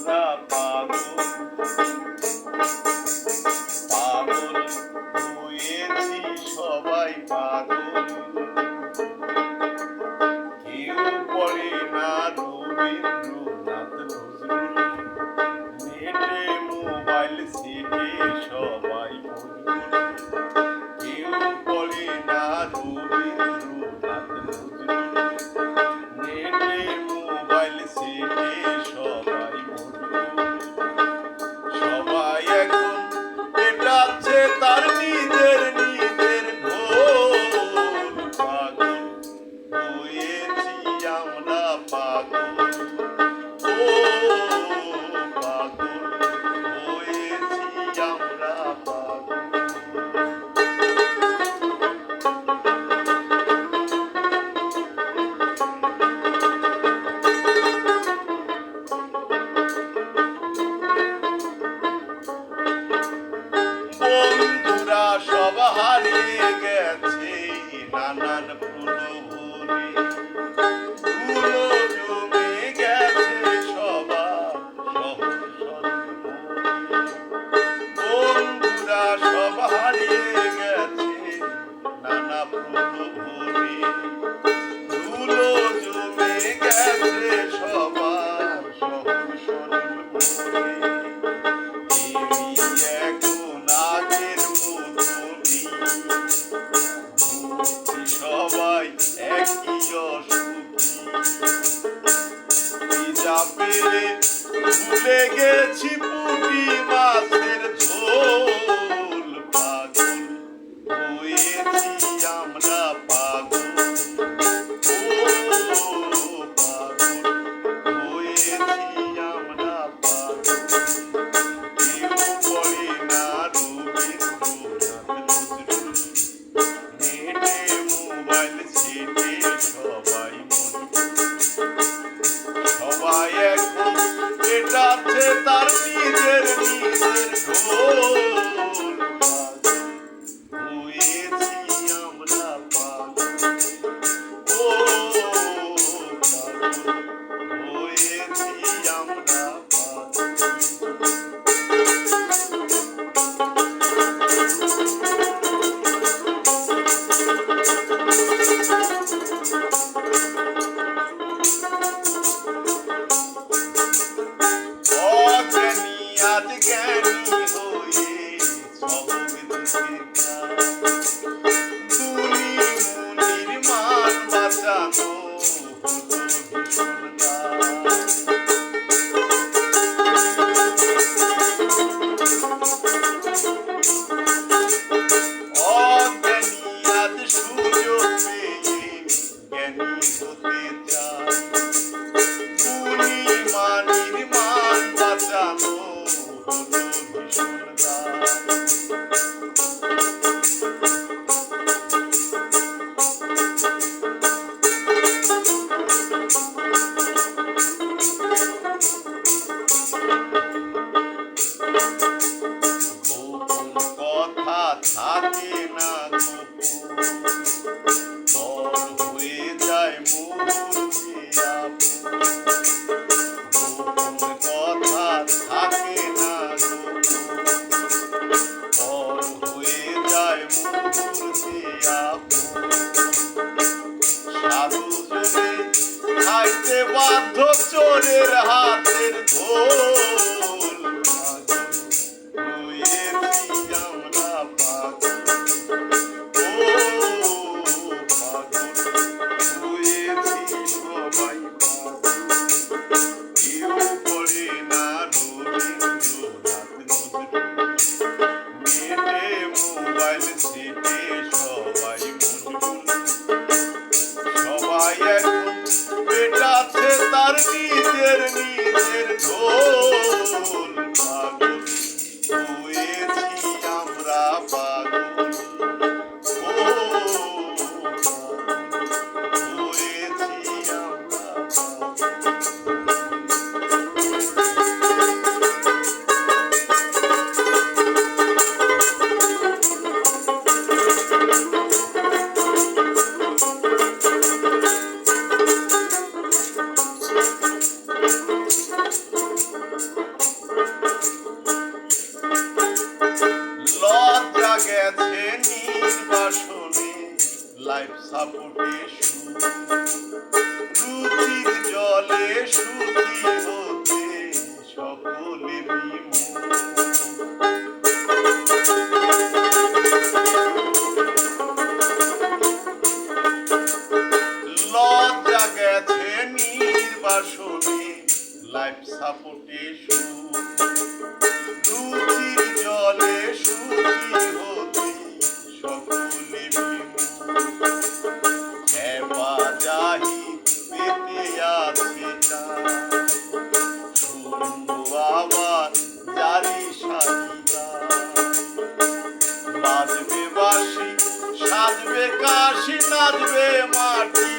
আমরা পাগল পাগল হয়েছি সবাই পাগল কেউ পড়ে না রবীন্দ্রনাথ নজরুল নেটে মোবাইল সেটে সবাই কেউ পড়ে না রবীন্দ্রনাথ নজরুল নেটে মোবাইল সেটে সবাই সবাই এখন পেটাচ্ছে তার নিজের ঢোল পাগল হয়েছি আমরা পাগল ও পাগল হয়েছি আমরা পাগল বন্ধুরা সব হারিয়ে গেছে নানান প্রলোভনে ধুলো জমে গেছে সবার সহজ সরল বন্ধুরা সব হারিয়ে গেছে নানা প্রলোভনে ধুলো জমে গেছে সবার সহজ সরল সবাই একই পেলে ভুলে গেছি পুঁটি মাছের ঝোল পাগল হয়েছি আমরা পাগল ও পাগল হয়েছি আমরা পাগল কেউ পড়ে না রবীন্দ্রনাথ নজরুল নেটে মোবাইল সেটে সবাই সবাই এখন পেটাচ্ছে তার নিজের ঢোল হয়েছি আমরা পাগল ও পাগল হয়েছি আমরা আজ জ্ঞানী হয়ে তুলি মুনির মান বাঁচানো অজ্ঞানী আজ সুযোগ পেয়ে জ্ঞানী হতে চায় তুলি মানির মান বাঁচানো কথা থাকে না পর হয়ে যায় মুহূর্তে কথা থাকে না পর হয়ে যায় মুহূর্তে সাধু জনে খাইতে বাধ্য চোরের হাতের ধোল সবাই এখন পেটাচ্ছে তার নিজের ঢোল পাগল হয়েছি আমরা পাগল ও হয়েছি আমরা পাগল সাপোর্টে রুচির জলে সুখী হতে সকলে বিমুখ। লজ্জা গেছে নির্বাসনে লাইফ সাপোর্টে রুচির জলে সুখী হতে সকলে বাজাহি পেতে আছে শুনবো আবার জারি সারিয়া বাজবে বাঁশি সাজবে কাশি নাচবে মাটি